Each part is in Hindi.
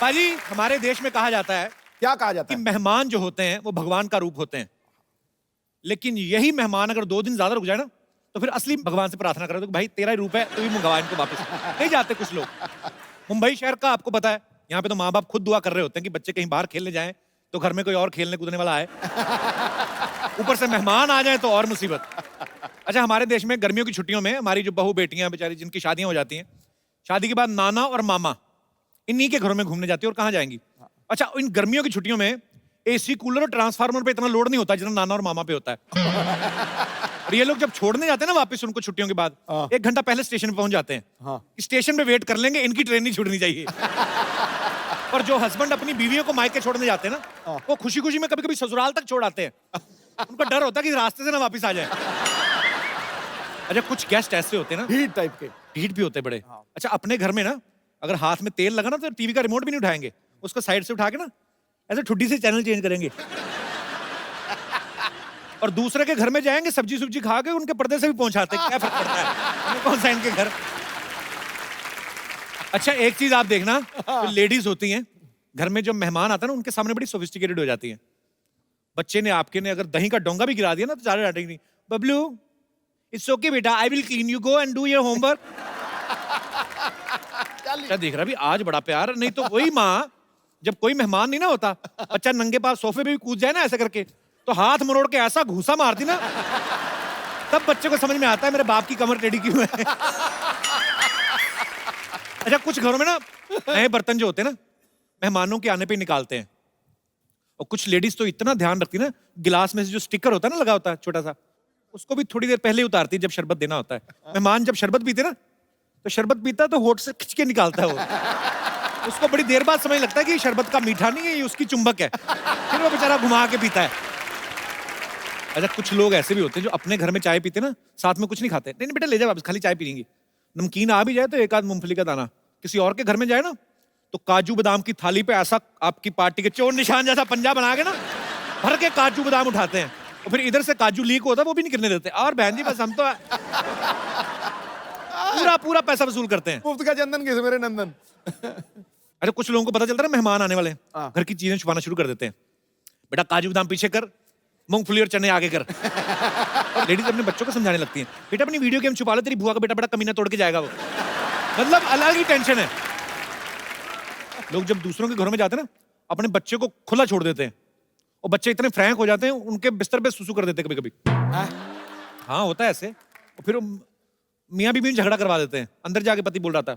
पाजी, हमारे देश में कहा जाता है क्या कहा जाता कि है? मेहमान जो होते हैं वो भगवान का रूप होते हैं, लेकिन यही मेहमान अगर 2 दिन ज्यादा रुक जाए ना तो फिर असली भगवान से प्रार्थना करो कि भाई तेरा ही रूप है, तू ही मंगवा इनको वापस। नहीं जाते कुछ लोग। मुंबई शहर का आपको पता है, यहाँ पे तो माँ बाप खुद दुआ कर रहे होते हैं कि बच्चे कहीं बाहर खेलने जाएं तो घर में कोई और खेलने कूदने वाला आए, ऊपर से मेहमान आ जाए तो और मुसीबत। अच्छा, हमारे देश में गर्मियों की छुट्टियों में हमारी जो बहू बेटियां बेचारी जिनकी शादियां हो जाती हैं, शादी के बाद नाना और मामा इन्हीं के घरों में घूमने जाती है। और कहाँ जाएंगी? अच्छा, इन गर्मियों की छुट्टियों में एसी कूलर और ट्रांसफार्मर पे इतना लोड नहीं होता जितना नाना और मामा पे होता है। और ये लोग जब छोड़ने जाते हैं ना वापस उनको छुट्टियों के बाद, 1 घंटा पहले स्टेशन पे पहुंच जाते हैं। हाँ। स्टेशन पे वेट कर लेंगे, इनकी ट्रेन नहीं छूटनी चाहिए। और जो हस्बैंड अपनी बीवियों को मायके छोड़ने जाते हैं ना, वो खुशी खुशी में कभी कभी ससुराल तक छोड़ आते हैं। उनको डर होता है कि रास्ते से ना वापस आ जाए। अच्छा, कुछ गेस्ट ऐसे होते हैं ना, हीट टाइप के। ढीठ भी होते हैं बड़े। अच्छा, अपने घर में ना अगर हाथ में तेल लगा ना तो टीवी का रिमोट भी नहीं उठाएंगे, उसको साइड से उठा के ना ऐसे ठुड्डी से चैनल चेंज करेंगे। और दूसरे के घर में जाएंगे, सब्जी सुब्जी खा के उनके पर्दे से भी पहुंचाते हैं। क्या फर्क पड़ता है, हमें कौन सा इनके घर। अच्छा, एक चीज आप देखना, जो लेडीज होती हैं घर में, जो मेहमान आता है ना उनके सामने बड़ी सोफिस्टिकेटेड हो जाती हैं। बच्चे ने आपके ने अगर दही का डोंगा भी गिरा दिया ना तो ज्यादा डांटेंगे नहीं। बबलू, इट्स ओके बेटा, I will clean, you go and do your homework. क्या देख रहा भी, आज बड़ा प्यार। नहीं तो वही माँ, जब कोई मेहमान नहीं ना होता, बच्चा नंगे पाँव सोफे पे भी कूद जाए ना ऐसे करके, तो हाथ मरोड़ के ऐसा घूसा मारती ना, तब बच्चे को समझ में आता है मेरे बाप की कमर टेढ़ी क्यों है। अच्छा, कुछ घरों में ना नए बर्तन जो होते हैं ना मेहमानों के आने पे निकालते हैं। और कुछ लेडीज तो इतना ध्यान रखती ना, गिलास में से जो स्टिकर होता है ना लगा होता है छोटा सा, उसको भी थोड़ी देर पहले ही उतारती जब शरबत देना होता है। मेहमान जब शरबत पीते ना, तो शरबत पीता तो होठ से खिंच के निकालता है वो। उसको बड़ी देर बाद समझ लगता है कि शरबत का मीठा नहीं है, ये उसकी चुंबक है। फिर वो बेचारा घुमा के पीता है। अच्छा, कुछ लोग ऐसे भी होते हैं जो अपने घर में चाय पीते ना, साथ में कुछ नहीं खाते। नहीं नहीं बेटा, ले जा वापस, खाली चाय पी लेंगे। नमकीन आ भी जाए तो एक आध मूंगफली का दाना। किसी और के घर में जाए ना तो काजू बादाम की थाली पे ऐसा आपकी पार्टी के चोर निशान जैसा पंजा बना के ना भर के काजू बादाम उठाते हैं, और फिर इधर से काजू लीक होता है वो भी नहीं गिरने देते। और बहन जी बस हम तो पूरा पूरा पैसा वसूल करते हैं। मुफ्त का चंदन किसे मेरे नंदन। अरे, कुछ लोगों को पता चलता है ना मेहमान आने वाले हैं, घर की चीजें छुपाना शुरू कर देते हैं। बेटा काजू बादाम पीछे कर, मूंगफली और चने आगे कर। और लेडीज अपने बच्चों को समझाने लगती हैं, बेटा अपनी वीडियो गेम छुपा ले, तेरी बुआ का बेटा बड़ा कमीना तोड़ के जाएगा वो। मतलब अलग ही टेंशन है। लोग जब दूसरों के घरों में जाते हैं ना, अपने बच्चे को खुला छोड़ देते हैं, और बच्चे इतने फ्रैंक हो जाते हैं उनके बिस्तर पे सुसु कर देते हैं कभी कभी। हाँ, होता है ऐसे। और फिर मियाँ बीवी में झगड़ा करवा देते हैं। अंदर जाके पति बोल रहा था,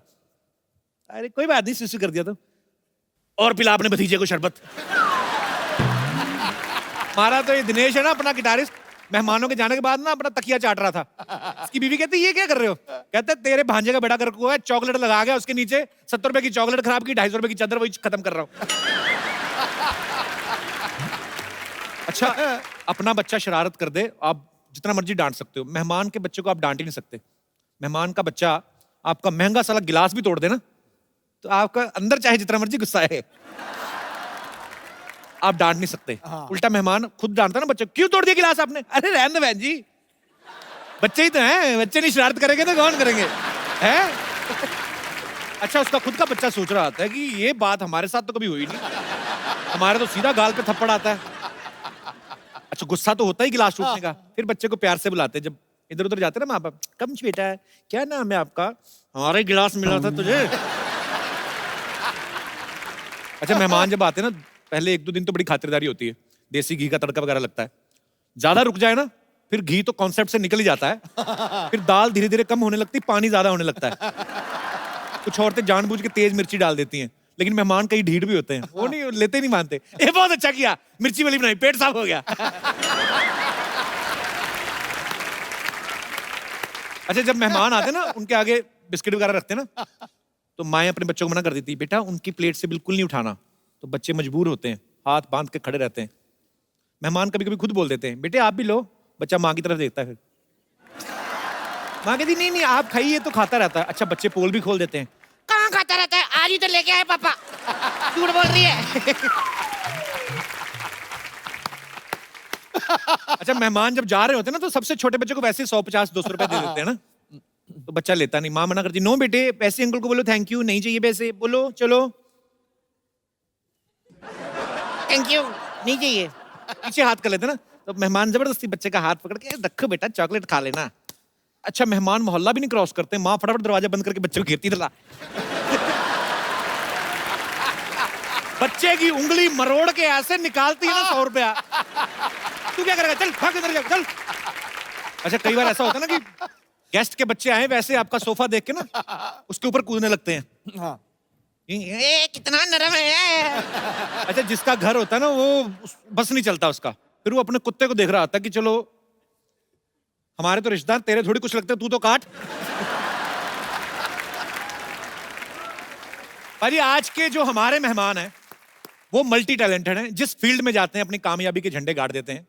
अरे कोई बात नहीं, सुसु कर दिया तो, और पिला अपने भतीजे को शरबत। हमारा तो ये दिनेश है ना, अपना गिटारिस्ट, मेहमानों के जाने के बाद ना अपना तकिया चाट रहा था। उसकी बीवी कहती, ये क्या कर रहे हो? कहते तेरे भांजे का बेटा कर को है, चॉकलेट लगा गया उसके नीचे, 70 रुपए की चॉकलेट खराब की, 250 रुपए की चादर, वही खत्म कर रहा हूं। अच्छा, अपना बच्चा शरारत कर दे, आप जितना मर्जी डांट सकते हो, मेहमान के बच्चे को आप डांट ही नहीं सकते। मेहमान का बच्चा आपका महंगा साला गिलास भी तोड़ दे ना, तो आपका अंदर चाहे जितना मर्जी गुस्सा है, आप डांट नहीं सकते। उल्टा मेहमान खुद डांटता ना बच्चे, क्यों तोड़ दिया गिलास आपने? अरे रहने दो बहन जी, बच्चे ही तो हैं, बच्चे नहीं शरारत करेंगे तो कौन करेंगे हैं? अच्छा, उसका खुद का बच्चा सोच रहा था कि ये बात हमारे साथ तो कभी हुई नहीं, हमारे तो सीधा गाल पे थप्पड़ आता है। अच्छा, गुस्सा तो होता ही गिलास टूटने का। फिर बच्चे को प्यार से बुलाते, जब इधर उधर जाते ना माँ बाप, कम बेटा, क्या नाम है आपका? हमारे गिलास मिला था तुझे। अच्छा, मेहमान जब आते ना, पहले 1-2 दिन तो बड़ी खातिरदारी होती है, देसी घी का तड़का वगैरह लगता है। ज्यादा रुक जाए ना, फिर घी तो कॉन्सेप्ट से निकल ही जाता है। फिर दाल धीरे धीरे कम होने लगती, पानी ज्यादा होने लगता है। कुछ औरतें जानबूझ के तेज मिर्ची डाल देती हैं, लेकिन मेहमान कई ढीठ भी होते हैं, वो नहीं लेते, नहीं मानते। ये बहुत अच्छा किया, मिर्ची वाली बनाई, पेट साफ हो गया। अच्छा, जब मेहमान आते ना, उनके आगे बिस्किट वगैरह रखते ना, तो माएं अपने बच्चों को मना कर देती, बेटा उनकी प्लेट से बिल्कुल नहीं उठाना। तो बच्चे मजबूर होते हैं, हाथ बांध के खड़े रहते हैं। मेहमान कभी कभी खुद बोल देते हैं, बेटे आप भी लो। बच्चा माँ की तरफ देखता है, फिर माँ कहती, नहीं नहीं आप खाइए, तो खाता रहता है। अच्छा, बच्चे पोल भी खोल देते हैं, कहाँ खाता रहता है, आज ही तो लेके आए पापा, झूठ बोल रही है। अच्छा, मेहमान जब जा रहे होते हैं ना, तो सबसे छोटे बच्चे को वैसे 150-200 रुपए दे देते हैं ना, तो बच्चा लेता नहीं। माँ मना करती, नो बेटे पैसे अंकल को बोलो, थैंक यू नहीं चाहिए पैसे, बोलो चलो। थैंक यू, नहीं चाहिए। पीछे हाथ कर लेते ना, तो मेहमान जबरदस्ती बच्चे का हाथ पकड़ के रखो बेटा चॉकलेट खा लेना। अच्छा मेहमान मोहल्ला भी नहीं क्रॉस करते, माँ फटाफट दरवाजा बंद करके बच्चे को घेरती थी। बच्चे की उंगली मरोड़ के ऐसे निकालती है ना 100 रुपया। तू क्या करेगा, चल भाग इधर जा, चल। अच्छा कई बार ऐसा होता है ना कि गेस्ट के बच्चे आए, वैसे आपका सोफा देख के ना उसके ऊपर कूदने लगते हैं। हाँ। ए कितना नरम है। अच्छा जिसका घर होता है ना वो बस नहीं चलता उसका, फिर वो अपने कुत्ते को देख रहा था कि चलो हमारे तो रिश्तेदार, तेरे थोड़ी कुछ लगते, तू तो काट। भाई आज के जो हमारे मेहमान हैं वो मल्टी टैलेंटेड हैं, जिस फील्ड में जाते हैं अपनी कामयाबी के झंडे गाड़ देते हैं।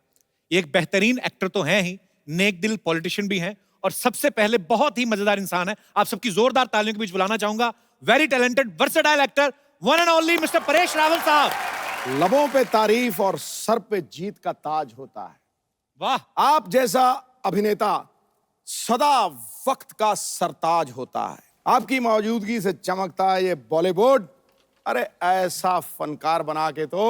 एक बेहतरीन एक्टर तो हैं ही, नेक दिल पॉलिटिशियन भी हैं, और सबसे पहले बहुत ही मजेदार इंसान है। आप सबकी जोरदार तालियों के बीच बुलाना चाहूंगा very talented versatile actor one and only mister Paresh Rawal साहब। लबों पे तारीफ और सर पे जीत का ताज होता है। वाह। आप जैसा अभिनेता सदा वक्त का सरताज होता है। आपकी मौजूदगी से चमकता है ये बॉलीवुड। अरे ऐसा फनकार बना के तो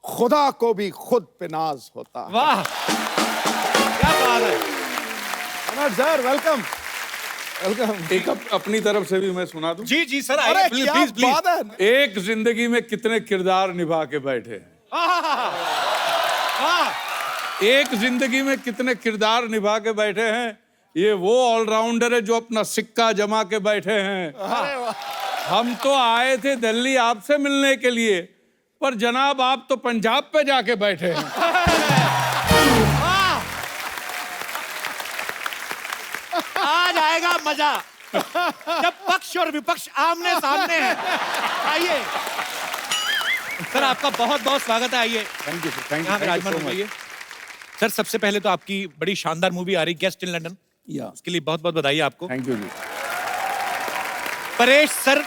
खुदा को भी खुद पे नाज होता है। वाह क्या बात है। अमर सर वेलकम वेलकम। एक अपनी तरफ से भी मैं सुना दूं। जी जी सर, अरे आइए क्या प्लीज प्लीज। बात है। एक जिंदगी में कितने किरदार निभा के बैठे हैं। एक जिंदगी में कितने किरदार निभा के बैठे हैं। ये वो ऑलराउंडर है जो अपना सिक्का जमा के बैठे हैं। हम तो आए थे दिल्ली आपसे मिलने के लिए, पर जनाब आप तो पंजाब पे जाके बैठे हैं। आज आएगा मजा जब पक्ष और विपक्ष आमने सामने हैं। आइए सर, आपका बहुत बहुत स्वागत है। आइए थैंक यू सर, थैंक यहाँ पे यू राजमान हो जाइए। सर सबसे पहले तो आपकी बड़ी शानदार मूवी आ रही गेस्ट इन लंदन, उसके लिए बहुत बहुत बधाई आपको। Thank you ji. Paresh sir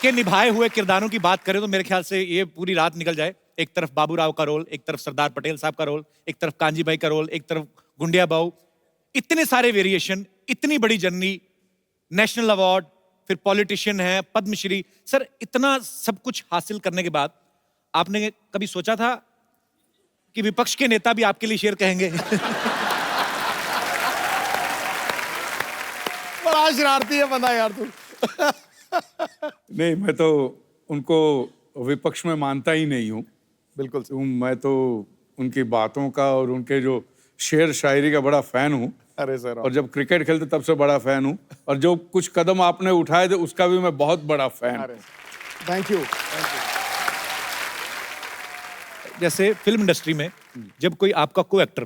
के निभाए हुए किरदारों की बात करें तो मेरे ख्याल से ये पूरी रात निकल जाए। एक तरफ बाबूराव का रोल, एक तरफ सरदार पटेल साहब का रोल, एक तरफ कांजी भाई का रोल, एक तरफ गुंडिया बाऊ। इतने सारे वेरिएशन, इतनी बड़ी जर्नी, नेशनल अवार्ड, फिर पॉलिटिशियन है, पद्मश्री। सर इतना सब कुछ हासिल करने के बाद आपने कभी सोचा था कि विपक्ष के नेता भी आपके लिए शेर कहेंगे? बड़ा शरारती है बंदा यार तू। नहीं, मैं तो उनको विपक्ष में मानता ही नहीं हूँ। बिल्कुल सर। मैं तो उनकी बातों का और उनके जो शेर शायरी का बड़ा फैन हूँ। अरे सर, और जब क्रिकेट खेलते तब से बड़ा फैन हूँ, और जो कुछ कदम आपने उठाए थे उसका भी मैं बहुत बड़ा फैन हूँ। Thank you. जैसे फिल्म इंडस्ट्री में जब कोई आपका को एक्टर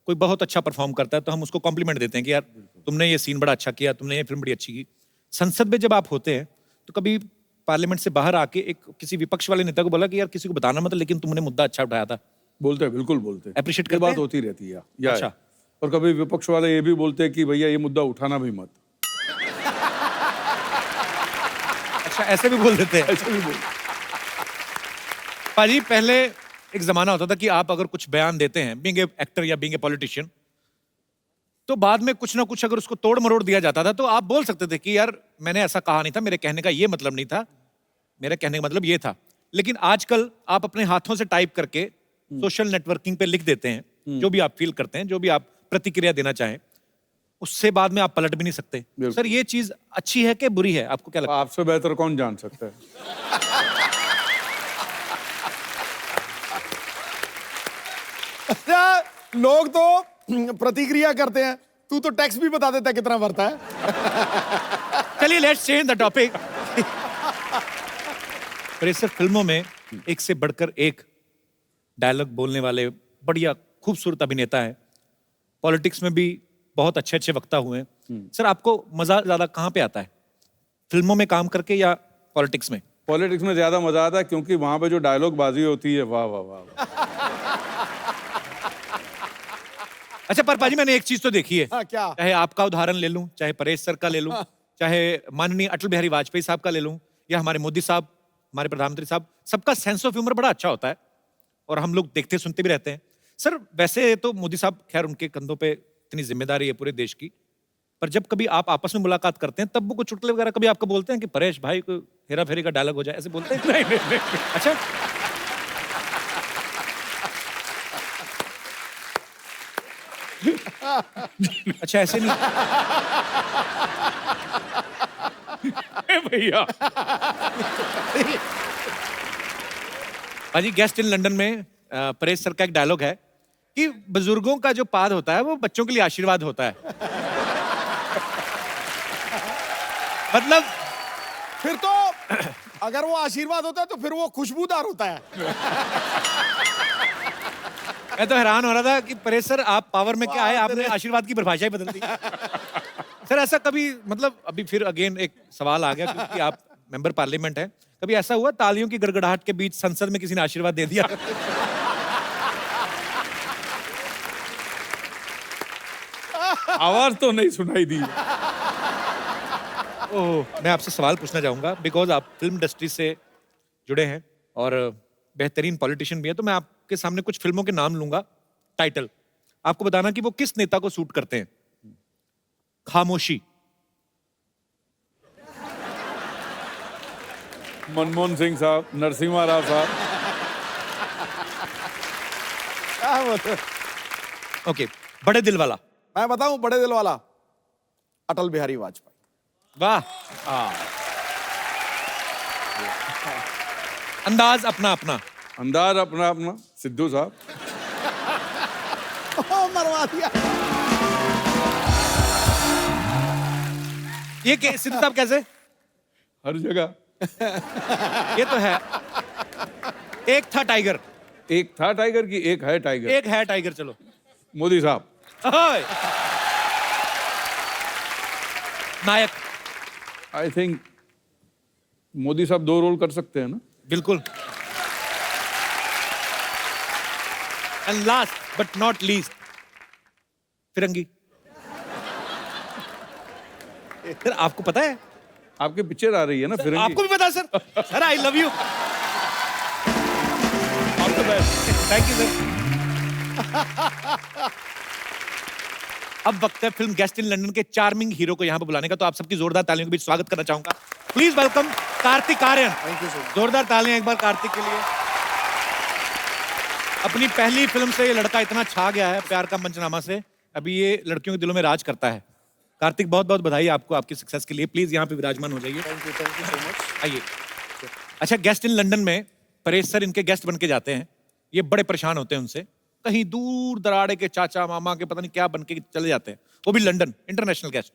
कोई बहुत अच्छा परफॉर्म करता है तो हम उसको कॉम्प्लीमेंट देते हैं कि यार तुमने ये सीन बड़ा अच्छा किया, तुमने ये फिल्म बड़ी अच्छी की। संसद में जब आप होते हैं तो कभी पार्लियामेंट से बाहर आके एक किसी विपक्ष वाले नेता को बोला कि यार किसी को बताना मत, लेकिन तुमने मुद्दा अच्छा उठाया था? बोलते हैं, बिल्कुल बोलते हैं। Appreciate ये करते बात हैं? होती रहती है या अच्छा। और कभी विपक्ष वाले ये भी बोलते हैं कि भैया ये मुद्दा उठाना भी मत। अच्छा ऐसे भी बोल देते हैं? ऐसे भी बोलते। पाजी पहले एक जमाना होता था कि आप अगर कुछ बयान देते हैं बीइंग ए एक्टर या बीइंग ए पॉलिटिशियन, तो बाद में कुछ ना कुछ अगर उसको तोड़ मरोड़ दिया जाता था तो आप बोल सकते थे कि यार मैंने ऐसा कहा नहीं था, मेरे कहने का ये मतलब नहीं था, मेरे कहने का मतलब ये था। लेकिन आजकल आप अपने हाथों से टाइप करके सोशल नेटवर्किंग पे लिख देते हैं जो भी आप फील करते हैं, जो भी आप प्रतिक्रिया देना चाहें, उससे बाद में आप पलट भी नहीं सकते। सर ये चीज अच्छी है कि बुरी है, आपको क्या लगता है? आपसे बेहतर कौन जान सकता है। लोग तो प्रतिक्रिया करते हैं, तू तो टैक्स भी बता देता है कितना भरता है। चलिए लेट्स चेंज द टॉपिक। पर सर फिल्मों में एक से बढ़कर एक डायलॉग बोलने वाले बढ़िया खूबसूरत अभिनेता है, पॉलिटिक्स में भी बहुत अच्छे अच्छे वक्ता हुए हैं। सर आपको मजा ज्यादा कहाँ पे आता है, फिल्मों में काम करके या पॉलिटिक्स में? पॉलिटिक्स में ज्यादा मजा आता है क्योंकि वहां पे जो डायलॉग बाजी होती है, वाह वाह वाह वाह। अच्छा पर पाजी मैंने एक चीज तो देखी है, हाँ, क्या? चाहे आपका उदाहरण ले लूं, चाहे परेश सर का ले लूं, चाहे माननीय अटल बिहारी वाजपेयी साहब का ले लूं, या हमारे मोदी साहब, हमारे प्रधानमंत्री साहब, सबका सेंस ऑफ ह्यूमर बड़ा अच्छा होता है और हम लोग देखते सुनते भी रहते हैं। सर वैसे तो मोदी साहब, खैर उनके कंधों पे इतनी जिम्मेदारी है पूरे देश की, पर जब कभी आप आपस में मुलाकात करते हैं तब वो कुछ चुटकुले वगैरह कभी आपको बोलते हैं कि परेश भाई को हेरा फेरी का डायलॉग हो जाए, ऐसे बोलते हैं? नहीं, नहीं, नहीं। अच्छा अच्छा ऐसे नहीं, भैया भाजी गेस्ट इन लंदन में परेश सर का एक डायलॉग है कि बुजुर्गों का जो पाद होता है वो बच्चों के लिए आशीर्वाद होता है। मतलब फिर तो अगर वो आशीर्वाद होता है तो फिर वो खुशबूदार होता है। मैं तो हैरान हो रहा था कि परेश सर आप पावर में क्या है, आपने आशीर्वाद की परिभाषा ही बदल दी। सर ऐसा कभी, मतलब अभी फिर अगेन एक सवाल आ गया क्योंकि आप मेंबर पार्लियामेंट हैं, कभी ऐसा हुआ तालियों की गड़गड़ाहट के बीच संसद में किसी ने आशीर्वाद दे दिया? आवाज तो नहीं सुनाई दी। ओह, मैं आपसे सवाल पूछना चाहूंगा बिकॉज आप फिल्म इंडस्ट्री से जुड़े हैं और बेहतरीन पॉलिटिशियन भी है, तो मैं आपके सामने कुछ फिल्मों के नाम लूंगा, टाइटल आपको बताना कि वो किस नेता को सूट करते हैं। खामोशी, मनमोहन सिंह साहब, नरसिम्हा राव साहब। क्या बोलते हैं? ओके, बड़े दिल वाला, मैं बताऊं बड़े दिल वाला, अटल बिहारी वाजपेयी। वाह, अंदाज अपना अपना, अंदाज अपना अपना, सिद्धू साहब। मरवा दिया। ये सिद्धू साहब कैसे? हर जगह। ये तो है, एक था टाइगर, एक था टाइगर की एक है टाइगर। एक है टाइगर। चलो मोदी साहब। ओए, नायक, आई थिंक मोदी साहब 2 रोल कर सकते हैं ना। बिल्कुल। And last but not least, Firangi. Sir आपको पता है, आपके पिक्चर आ रही है ना फिरंगी। आपको भी पता है sir? Sir I love you, all the best. Thank you sir. अब वक्त है फिल्म गेस्ट इन लंदन के चार्मिंग हीरो को यहाँ पे बुलाने का, तो आप सबकी जोरदार तालियों के बीच स्वागत करना चाहूंगा। Please welcome Kartik Aryan. Thank you sir. जोरदार तालियां एक बार कार्तिक के लिए। अपनी पहली फिल्म से ये लड़का इतना छा गया है, प्यार का मंचनामा से, अभी ये लड़कियों के दिलों में राज करता है। कार्तिक बहुत बहुत बधाई आपको आपकी सक्सेस के लिए। प्लीज यहाँ पे विराजमान हो जाइए। Thank you so much. आइए। अच्छा, गेस्ट इन लंदन में परेश सर इनके गेस्ट बन के जाते हैं, ये बड़े परेशान होते हैं उनसे, कहीं दूर दराड़े के चाचा मामा के पता नहीं क्या बन के चले जाते हैं, वो भी लंदन, इंटरनेशनल गेस्ट।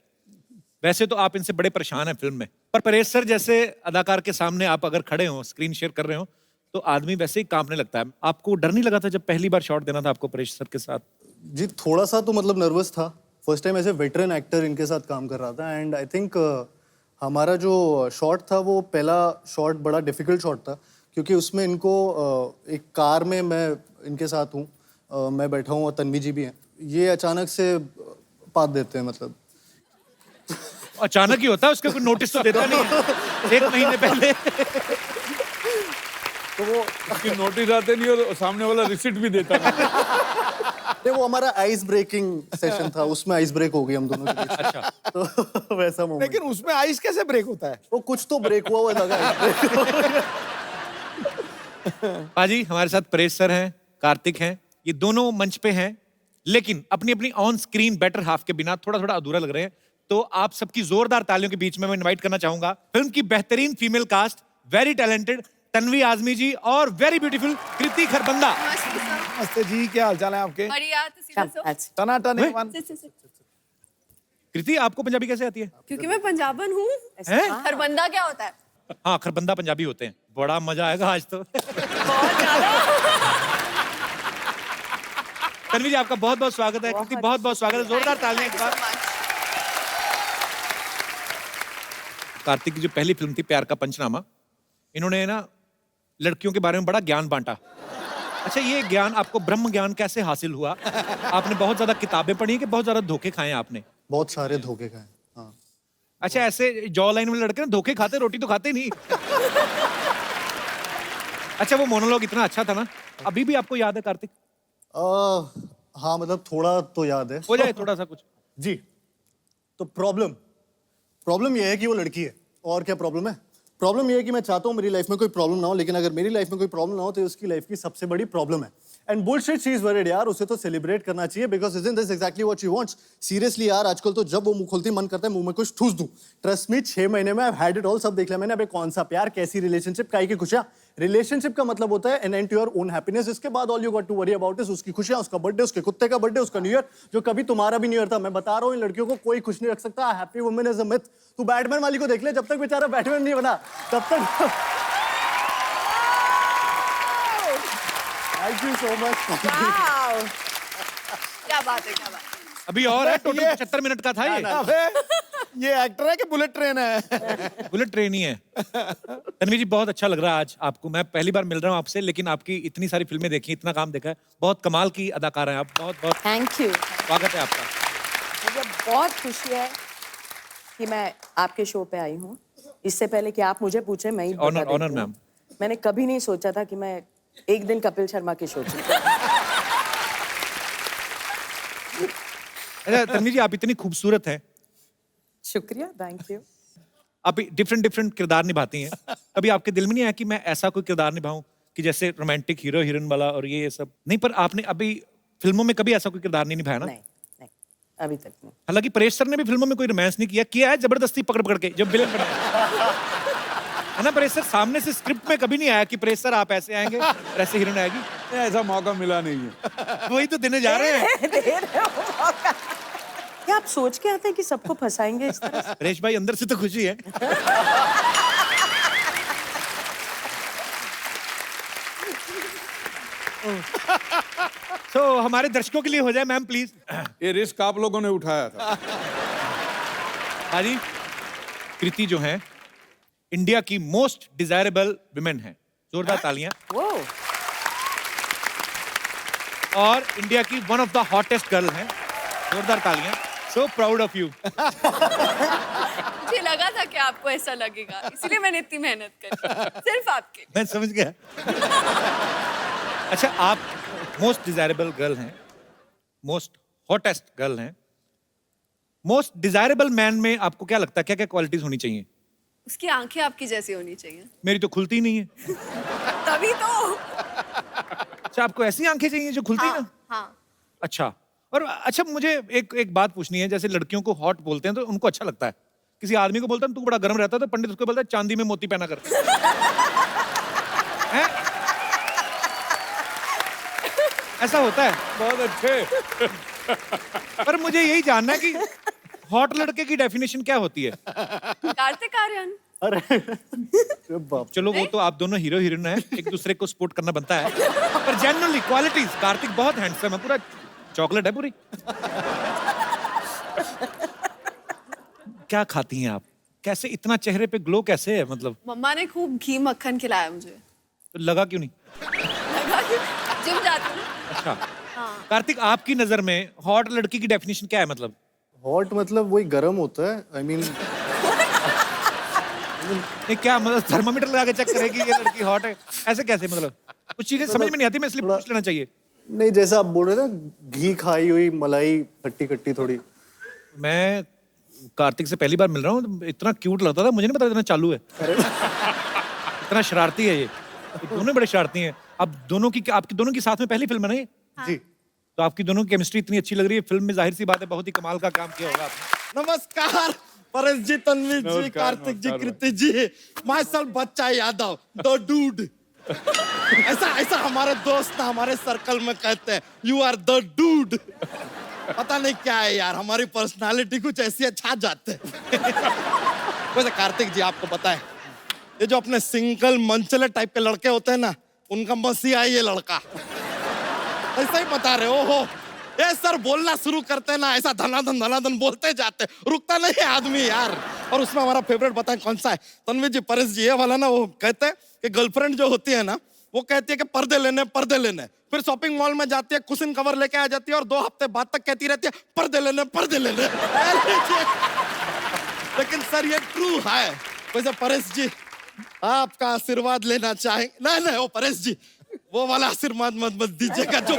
वैसे तो आप इनसे बड़े परेशान हैं फिल्म में, पर परेश सर जैसे अदाकार के सामने आप अगर खड़े हो, स्क्रीन शेयर कर रहे हो, तो आदमी वैसे ही कांपने लगता है। आपको डर नहीं लगा था जब पहली बार शॉट देना था आपको परेश सर के साथ? जी थोड़ा सा तो मतलब नर्वस था। फर्स्ट टाइम ऐसे वेटरन एक्टर इनके साथ काम कर रहा था एंड आई थिंक हमारा जो शॉट था वो पहला शॉट बड़ा डिफिकल्ट शॉट था क्योंकि उसमें इनको एक कार में मैं इनके साथ हूँ, मैं बैठा हूँ और तन्वी जी भी हैं। ये अचानक से पात देते हैं, मतलब अचानक ही होता है, उसका कोई नोटिस तो देता नहीं है 1 महीने पहले। तो वो उसकी नोटिस आते नहीं और सामने वाला रिसिप्ट भी देता नहीं। नहीं, वो हमारा आइस ब्रेकिंग सेशन था, उसमें आइस ब्रेक हो गई हम दोनों के बीच। अच्छा, तो वैसा मोमेंट। लेकिन उसमें आइस कैसे ब्रेक होता है? वो कुछ तो ब्रेक हुआ हुआ लगा ice break। पाजी हमारे साथ परेश सर हैं, कार्तिक हैं, ये दोनों मंच पे हैं, लेकिन अपनी अपनी ऑन स्क्रीन बेटर हाफ के बिना थोड़ा थोड़ा अधूरा लग रहे हैं। तो आप सबकी जोरदार तालियों के बीच में मैं इनवाइट करना चाहूंगा फिल्म की बेहतरीन female cast, very talented Tanvi Azmi ji और वेरी ब्यूटीफुल कृति खरबंदा। नमस्ते जी, क्या हालचाल है आपके? बढ़िया तो सीधा सो टनाटन वे? एक कृति आपको पंजाबी कैसे आती है? क्योंकि मैं पंजाबन हूँ। हैं? खरबंदा क्या होता है? हाँ, खरबंदा पंजाबी होते हैं। बड़ा मजा आएगा आज तो। बहुत ज्यादा। तन्वी जी आपका बहुत बहुत स्वागत है, कृति बहुत बहुत स्वागत है, जोरदार तालियां एक बार। कार्तिक की जो पहली फिल्म थी प्यार का पंचनामा, इन्होंने ना लड़कियों के बारे में बड़ा ज्ञान बांटा। अच्छा, ये ज्ञान आपको ब्रह्म ज्ञान कैसे हासिल हुआ? आपने बहुत ज्यादा किताबें पढ़ी कि बहुत ज्यादा धोखे खाए आपने? बहुत सारे धोखे खाए। हाँ, अच्छा, ऐसे जॉ लाइन वाले लड़के ना धोखे खाते, रोटी तो खाते नहीं। अच्छा, वो मोनोलॉग इतना अच्छा था ना, अभी भी आपको याद है कार्तिक? हाँ मतलब थोड़ा तो याद है। हो जाए थोड़ा सा कुछ। जी, तो प्रॉब्लम ये है कि वो लड़की है। और क्या प्रॉब्लम है? प्रॉब्लम ये है कि मैं चाहता हूँ मेरी लाइफ में कोई प्रॉब्लम ना हो, लेकिन अगर मेरी लाइफ में कोई प्रॉब्लम ना हो तो ये उसकी लाइफ की सबसे बड़ी प्रॉब्लम है। And bullshit she is worried यार, उसे तो सेलिब्रेट करना चाहिए because isn't this exactly what she wants. Seriously यार, आजकल तो जब वो मुंह खोलती मन करता है मुंह में कुछ ठूस दूं। ट्रस्ट मी, 6 महीने में आई हैड इट ऑल, सब देख लिया मैंने। अबे कौन सा प्यार, कैसी रिलेशनशिप, काहे की खुशियां। रिलेशनशिप का मतलब होता है an end to your own happiness. इसके बाद all you got to worry about is उसकी खुशियां, उसका बर्थडे, उसके कुत्ते का बर्थडे, उसका न्यू ईयर, जो कभी तुम्हारा भी न्यू ईयर था। मैं बता रहा हूँ इन लड़कियों को कोई खुश नहीं रख सकता। Happy women is a myth. तू बैटमैन वाली को देख ले, जब तक बेचारा बैटमैन नहीं बना तब तक। Thank you so much. Wow. क्या बात है, क्या बात है। अभी और है, टोटल 75 मिनट का था ये। अबे ये एक्टर है कि बुलेट ट्रेन है? बुलेट ट्रेन ही है। तन्वी जी, बहुत अच्छा लग रहा है आज आपको। मैं पहली बार मिल रहा हूँ आपसे, लेकिन आपकी इतनी सारी फिल्में देखी, इतना काम देखा है, बहुत कमाल की अदाकार हैं आप। बहुत बहुत थैंक यू। स्वागत है आपका। मुझे बहुत खुशी है कि मैं आपके शो पे आई हूँ। इससे पहले कि आप मुझे पूछे, मैं ही बता ऑनर देती ऑनर हूँ। मैम। मैंने कभी नहीं सोचा था कि मैं एक दिन कपिल शर्मा के शो पे। अच्छा तन्वी जी, आप इतनी खूबसूरत हैं, शुक्रिया, थैंक यू। आप डिफरेंट डिफरेंट किरदार निभाती हैं। कभी आपके दिल में नहीं आया कि मैं ऐसा कोई किरदार निभाऊं कि जैसे रोमांटिक हीरो हीरोइन वाला और ये सब? नहीं, पर आपने अभी फिल्मों में कभी ऐसा कोई किरदार नहीं निभाया ना? नहीं नहीं, अभी तक नहीं। हालांकि परेश सर ने भी फिल्मों में कोई रोमांस नहीं किया है, जबरदस्ती पकड़ पकड़ के जब विलन बने है ना। परेश सर सामने से स्क्रिप्ट में कभी नहीं आया कि परेश सर आप ऐसे आएंगे और ऐसे हीरोइन आएगी। ऐसा मौका मिला नहीं है। वही तो देने जा रहे हैं। दे रहे हो मौका। क्या आप सोच के आते हैं कि सबको फंसाएंगे इस तरह से? परेश भाई, अंदर से तो खुशी है। तो हमारे दर्शकों के लिए हो जाए मैम प्लीज। ये रिस्क आप लोगों ने उठाया था। हाँ जी, कृति जो है इंडिया की मोस्ट डिजायरेबल विमेन है। जोरदार तालियां। वो और इंडिया की one of the hottest girl है। जोरदार तालियां। So proud of you. मुझे लगा था कि आपको ऐसा लगेगा, इसलिए मैंने इतनी मेहनत करी सिर्फ आपके। मैं समझ गया। अच्छा, आप मोस्ट डिजायरेबल गर्ल हैं, मोस्ट हॉटेस्ट गर्ल हैं। मोस्ट डिजायरेबल मैन में आपको क्या लगता है, क्या क्या क्वालिटीज होनी चाहिए? उसकी आंखें आपकी जैसी होनी चाहिए, मेरी तो खुलती ही नहीं है। तभी तो। अच्छा, आपको ऐसी आंखें चाहिए जो खुलती ना? हाँ। अच्छा, और अच्छा मुझे एक बात पूछनी है। जैसे लड़कियों को हॉट बोलते हैं तो उनको अच्छा लगता है, किसी आदमी को बोलता है तू बड़ा गर्म रहता है तो पंडित उसको बोलता है चांदी में मोती पहना कर। हैं? ऐसा होता है। बहुत अच्छे। पर मुझे यही जानना है कि हॉट लड़के की डेफिनेशन क्या होती है? कार्तिक आर्यन। अरे बाप। चलो वो तो आप दोनों हीरो हीरोइन हैं, एक दूसरे को सपोर्ट करना बनता है, पर जनरली क्वालिटीज कार्तिक बहुत हैंडसम है, पूरा चॉकलेट है पूरी। क्या खाती हैं आप? कैसे इतना चेहरे पे ग्लो कैसे है? मतलब मम्मा ने खूब घी मक्खन खिलाया मुझे। तो लगा क्यों नहीं? लगा कि जिम जाती हूँ। अच्छा, कार्तिक आपकी नजर में हॉट लड़की की डेफिनेशन क्या है? मतलब हॉट मतलब वही गर्म होता है। आई मीन ये क्या मतलब थर्मामीटर लगा के चेक करेगी ये लड़की हॉट है? ऐसे कैसे? मतलब कुछ चीजें समझ में नहीं आती, मैं इसलिए पूछ लेना चाहिए। नहीं, जैसा आप बोल रहे थे ना, घी खाई हुई मलाई खट्टी खट्टी थोड़ी। मैं कार्तिक से पहली बार मिल रहा हूँ, इतना क्यूट लगता था, मुझे नहीं पता इतना चालू है। इतना शरारती है ये दोनों बड़े शरारती हैं। अब दोनों की, आपकी दोनों की साथ में पहली फिल्म है ना ये? जी। तो आपकी दोनों की केमिस्ट्री इतनी अच्छी लग रही है फिल्म में, जाहिर सी बात है बहुत ही कमाल का काम किया होगा आपने। नमस्कार परेश जी, तन्वी जी, नमस्कार, कार्तिक जी, नमस्कार कृति जी, माय सेल्फ बच्चा यादव, द डूड। ऐसा हमारे दोस्त ना हमारे सर्कल में कहते हैं, यू आर द डूड। पता नहीं क्या है यार, हमारी पर्सनालिटी कुछ ऐसी है, छा जाते हैं। वैसे कार्तिक जी, आपको पता है ये जो अपने सिंगल मंचले टाइप के लड़के होते हैं ना, उनका मसीहा है ये लड़का। ऐसा ही बता रहे हो। ये सर बोलना शुरू करते हैं ना, ऐसा धनाधन बोलते जाते, रुकता नहीं है आदमी यार। और उसमें हमारा फेवरेट बताएं कौन सा है? तन्वी जी, परेश जी, ये वाला ना, वो कहते हैं कि गर्लफ्रेंड जो होती है ना, वो कहती है कि पर्दे लेने, फिर शॉपिंग मॉल में जाती है, कुशन कवर लेके आ जाती है और 2 हफ्ते बाद तक कहती रहती है पर्दे लेने। लेकिन सर ये ट्रू है। वैसे परेश जी, आपका आशीर्वाद लेना चाहेंगे? नहीं, वो परेश जी, वो वाला आशीर्वाद मत दीजिएगा जो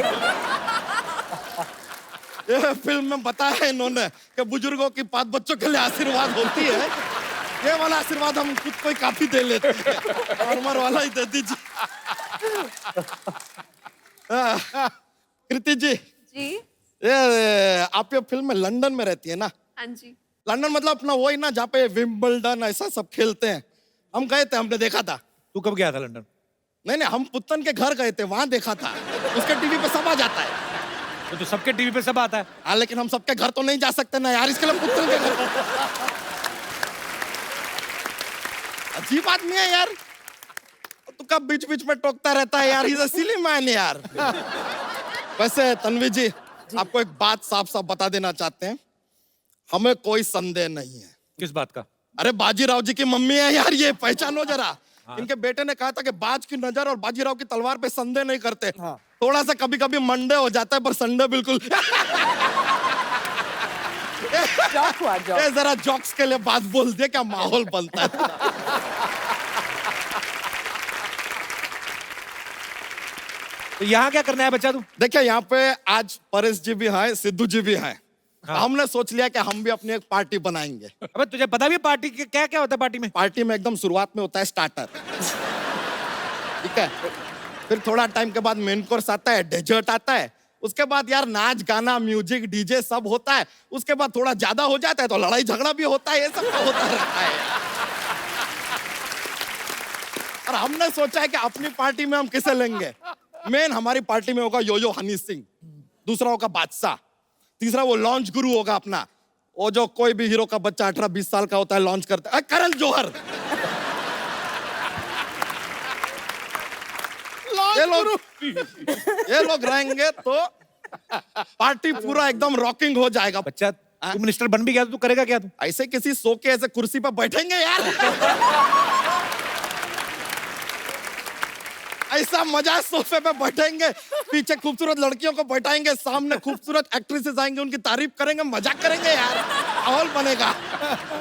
ये फिल्म में बताया है इन्होंने कि बुजुर्गों की बात बच्चों के लिए आशीर्वाद होती है। ये वाला आशीर्वाद हम खुद को ही काफी दे लेते हैं, नॉर्मल वाला ही दे दीजिए। कृति जी, जी ये आप ये फिल्म में लंदन में रहती है ना? हाँ जी। लंदन मतलब अपना वही ना जहाँ पे विंबलडन ऐसा सब खेलते हैं। हम गए थे, हमने देखा था। तू कब गया था लंदन? नहीं, हम पुत्तन के घर गए थे, वहां देखा था। उसके टीवी पे सब आ जाता है। तो सबके टीवी पे सब आता है। हाँ, लेकिन हम सबके घर तो नहीं जा सकते ना यार, इसके लिए पुत्तन के घर। अजीब आदमी है यार, तू कब बीच बीच में टोकता रहता है यार, इज सिली मैन यार। वैसे तन्वी जी, आपको एक बात साफ साफ बता देना चाहते हैं, हमें कोई संदेह नहीं है। किस बात का? अरे बाजीराव जी की मम्मी है यार, ये पहचानो जरा। इनके बेटे ने कहा था कि बाज की नजर और बाजीराव की तलवार पे संदेह नहीं करते। थोड़ा सा कभी कभी मंडे हो जाता है, पर संडे बिल्कुल। जॉक हुआ जॉक। ए, जरा जॉक्स के लिए बात बोल दे, क्या माहौल बनता है। तो यहाँ क्या करना है बच्चा तू? देखिए, यहाँ पे आज परेश जी भी हैं, सिद्धू जी भी हैं। हमने सोच लिया कि हम भी अपनी एक पार्टी बनाएंगे। अबे तुझे पता भी है पार्टी के क्या क्या होता है पार्टी में? पार्टी में एकदम शुरुआत में होता है स्टार्टर, ठीक है। फिर थोड़ा टाइम के बाद मेन कोर्स आता है, डेजर्ट आता है। उसके बाद यार नाच गाना म्यूजिक डीजे सब होता है। उसके बाद थोड़ा ज्यादा हो जाता है तो लड़ाई झगड़ा भी होता है, ये सब तो होता रहता है। और हमने सोचा है कि अपनी पार्टी में हम किसे लेंगे। मेन हमारी पार्टी में होगा योयो हनी सिंह, दूसरा होगा बादशाह, तीसरा वो लॉन्च गुरु होगा अपना, वो जो कोई भी हीरो का बच्चा 18-20 साल का होता है लॉन्च करता है, करण जौहर। ये लोग रहेंगे तो पार्टी पूरा एकदम रॉकिंग हो जाएगा। बच्चा तू मिनिस्टर बन भी गया तो तू करेगा क्या तू? ऐसे किसी सो के ऐसे कुर्सी पर बैठेंगे यार। ऐसा मजा, सोफे पे बैठेंगे, पीछे खूबसूरत लड़कियों को बैठाएंगे, सामने खूबसूरत एक्ट्रेसेस आएंगे, उनकी तारीफ करेंगे, मजाक करेंगे यार, माहौल बनेगा।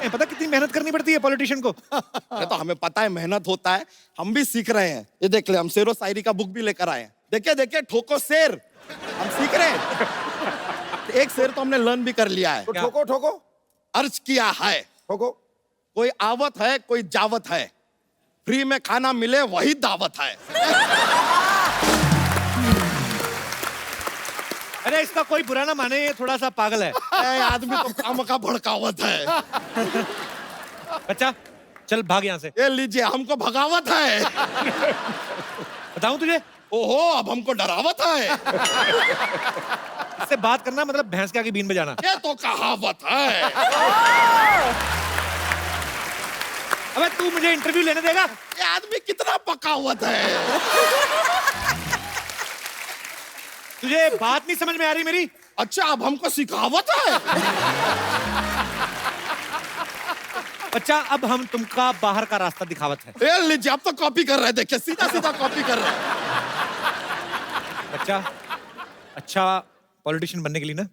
पता कितनी मेहनत करनी पड़ती है पॉलिटिशियन को? ये तो हमें पता है, मेहनत होता है, हम भी सीख रहे हैं। ये देख ले, हम शेरो शायरी का बुक भी लेकर आए हैं। देखिए देखिए, ठोको शेर, हम सीख रहे हैं। एक शेर तो हमने लर्न भी कर लिया है। तो ठोको ठोको, अर्ज किया है, ठोको। कोई आवत है, कोई जावत है, फ्री में खाना मिले वही दावत है। अरे इसका कोई बुरा ना माने, ये थोड़ा सा पागल है। आदमी तो काम का भड़कावत है। बच्चा चल भाग यहाँ से। ये लीजिए, हमको भगावत है। बताऊं तुझे? ओहो, अब हमको डरावत है। इससे बात करना मतलब भैंस के आगे बीन बजाना। ये तो कहावत है। अबे तू मुझे इंटरव्यू लेने देगा? ये आदमी कितना पकावत है। तुझे बात नहीं समझ में आ रही मेरी? अच्छा, अब हमको सिखावत है। बच्चा अब हम तुमका बाहर का रास्ता दिखावत है। ये लीजिए, अब तो कॉपी कर रहे हैं, देखिए सीधा सीधा कॉपी कर रहे हैं। बच्चा अच्छा पॉलिटिशियन बनने के लिए ना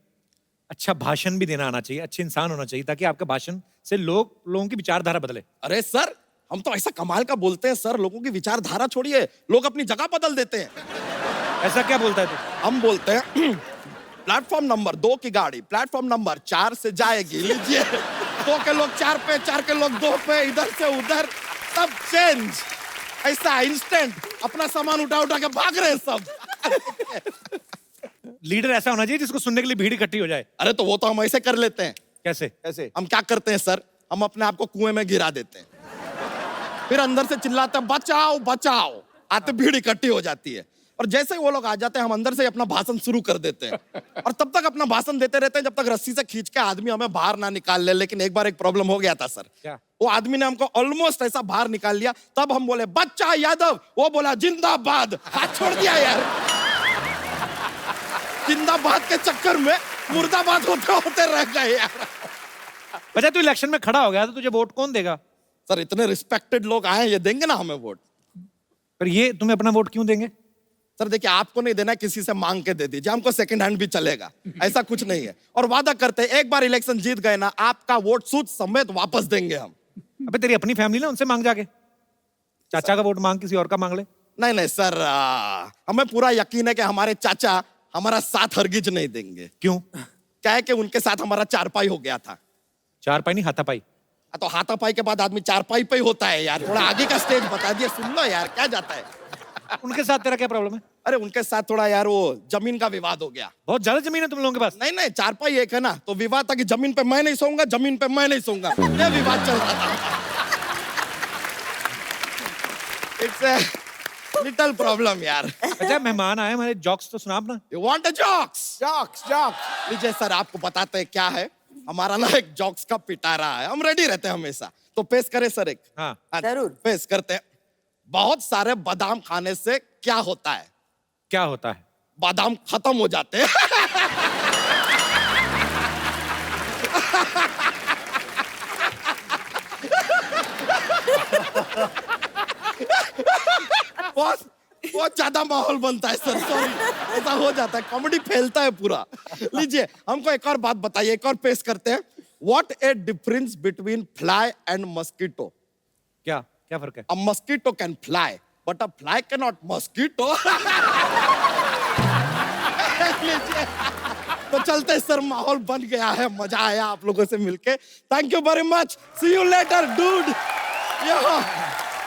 अच्छा भाषण भी देना आना चाहिए, अच्छे इंसान होना चाहिए, ताकि आपके भाषण से लोगों की विचारधारा बदले। अरे सर, हम तो ऐसा कमाल का बोलते हैं सर, लोगों की विचारधारा छोड़िए, लोग अपनी जगह बदल देते हैं। ऐसा क्या बोलता है तू? हम बोलते हैं प्लेटफॉर्म नंबर 2 की गाड़ी प्लेटफॉर्म नंबर 4 से जाएगी, लीजिए 2 के लोग 4 पे, 4 के लोग 2 पे, इधर से उधर सब चेंज। ऐसा इंस्टेंट अपना सामान उठा उठा के भाग रहे हैं सब। लीडर ऐसा होना चाहिए जिसको सुनने के लिए भीड़ इकट्ठी हो जाए। अरे तो वो तो हम ऐसे कर लेते हैं। कैसे? कैसे? हम क्या करते हैं सर, हम अपने आप को कुएं में गिरा देते हैं, फिर अंदर से चिल्लाते हैं बचाओ बचाओ, आते भीड़ इकट्ठी हो जाती है, और जैसे ही वो लोग आ जाते हैं हम अंदर से अपना भाषण शुरू कर देते हैं, और तब तक अपना भाषण देते रहते हैं जब तक रस्सी से खींच के आदमी हमें बाहर ना निकाल ले। लेकिन एक बार एक प्रॉब्लम हो गया था सर। क्या? वो आदमी ने हमको ऑलमोस्ट ऐसा बाहर निकाल लिया, तब हम बोले बच्चा यादव, वो बोला जिंदाबाद, हाथ छोड़ दिया यार। जिंदाबाद के चक्कर में मुर्दाबाद होते होते रह गए यार। बच्चा तू इलेक्शन में खड़ा हो गया तो तुझे वोट कौन देगा? सर इतने रिस्पेक्टेड लोग आए, ये देंगे ना हमें वोट। पर ये तुम्हें अपना वोट क्यों देंगे? सर देखिए, आपको नहीं देना, किसी से मांग के दे दीजिए, हमको सेकंड हैंड भी चलेगा, ऐसा कुछ नहीं है। और वादा करते हैं एक बार इलेक्शन जीत गए ना, आपका वोट सूद समेत वापस देंगे हम। अबे तेरी अपनी फैमिली ना, उनसे मांग जाके। चाचा का वोट मांग, किसी और का मांग ले। नहीं नहीं सर, हमें पूरा यकीन है कि हमारे चाचा हमारा साथ हरगिज नहीं देंगे। क्यों? क्या है कि उनके साथ हमारा चारपाई हो गया था। चार पाई नहीं, हाथापाई। तो हाथापाई के बाद आदमी चारपाई पे ही होता है यार, थोड़ा आगे का स्टेज बता दिया, सुन लो यार क्या जाता है। उनके साथ तेरा क्या प्रॉब्लम है? अरे उनके साथ थोड़ा यार वो जमीन का विवाद हो गया। बहुत ज्यादा जमीन है तुम लोगों के पास। नहीं नहीं, चारपाई एक है ना, तो विवाद था कि जमीन पे मैं नहीं सोऊंगा, जमीन पे मैं नहीं सोऊंगा, ये विवाद चल रहा था। इट्स अ लिटिल प्रॉब्लम यार। अच्छा मेहमान आए हमारे, जोक्स तो सुना अपना। You want a jokes? Jokes jokes. लीजिए सर, आपको बताते हैं क्या है। हमारा ना एक जॉक्स का पिटारा है, हम रेडी रहते हैं हमेशा। तो पेश करें सर एक? हाँ। जरूर। पेश करते हैं। बहुत सारे बादाम खाने से क्या होता है? क्या होता है? बादाम खत्म हो जाते हैं। बहुत ज्यादा माहौल बनता है सर, सॉरी, ऐसा हो जाता है, कॉमेडी फैलता है पूरा। लीजिए हमको एक और बात बताइए, एक और पेश करते हैं। What A difference between fly and mosquito? क्या क्या फर्क है? A mosquito can fly, but a fly cannot mosquito. तो चलते हैं सर, माहौल बन गया है, मजा आया आप लोगों से मिलके। Thank you very much, see you later dude.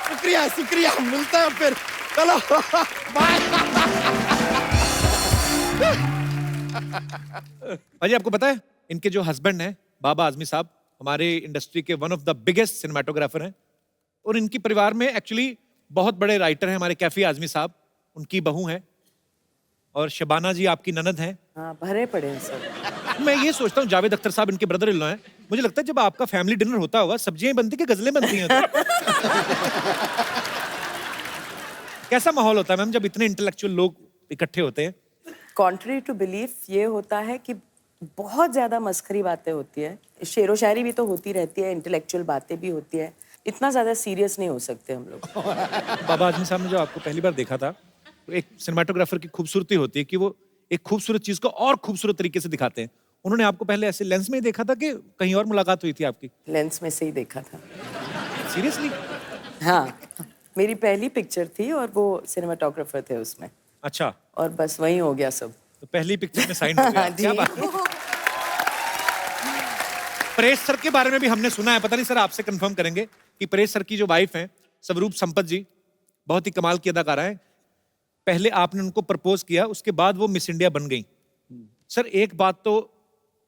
शुक्रिया शुक्रिया, मिलते हैं फिर, चलो बाय। भाजी आपको पता है इनके जो हस्बैंड हैं बाबा आजमी साहब, हमारे इंडस्ट्री के one of the biggest cinematographer हैं, और इनकी परिवार में एक्चुअली बहुत बड़े राइटर हैं हमारे कैफी आजमी साहब, उनकी बहू हैं, और शबाना जी आपकी ननद हैं। हाँ, भरे पड़े हैं सब। मैं ये सोचता हूँ जावेद अख्तर साहब इनके ब्रदर इन लॉ हैं, मुझे लगता है जब आपका फैमिली डिनर होता होगा सब्जियां बनती कि गजलें बनती हैं उधर? कैसा माहौल होता है मैम जब इतने इंटेलेक्चुअल लोग इकट्ठे होते हैं? कॉन्ट्री टू बिलीफ ये होता है कि बहुत ज्यादा मस्खरी बातें होती है, शेरो शायरी भी तो होती रहती है, इंटेलेक्चुअल बातें भी होती है, इतना ज्यादा सीरियस नहीं हो सकते हम लोग। बाबा आजमी साहब ने जो आपको पहली बार देखा था, तो एक सिनेमाटोग्राफर की खूबसूरती होती है कि वो एक खूबसूरत चीज को और खूबसूरत तरीके से दिखाते हैं। उन्होंने आपको पहले ऐसे लेंस में ही देखा था कि कहीं और मुलाकात हुई थी आपकी? लेंस में से ही देखा था। सीरियसली? हाँ, मेरी पहली पिक्चर थी और वो सिनेमाटोग्राफर थे उसमें, अच्छा, और बस वही हो गया सब। तो पहली पिक्चर में साइन हो गया। जी। क्या बात है। परेश सर के बारे में भी हमने सुना है, पता नहीं सर आपसे कंफर्म करेंगे कि परेश सर की जो वाइफ हैं स्वरूप संपत जी, बहुत ही कमाल की अदाकारा है। पहले आपने उनको प्रपोज किया, उसके बाद वो मिस इंडिया बन गई। सर एक बात तो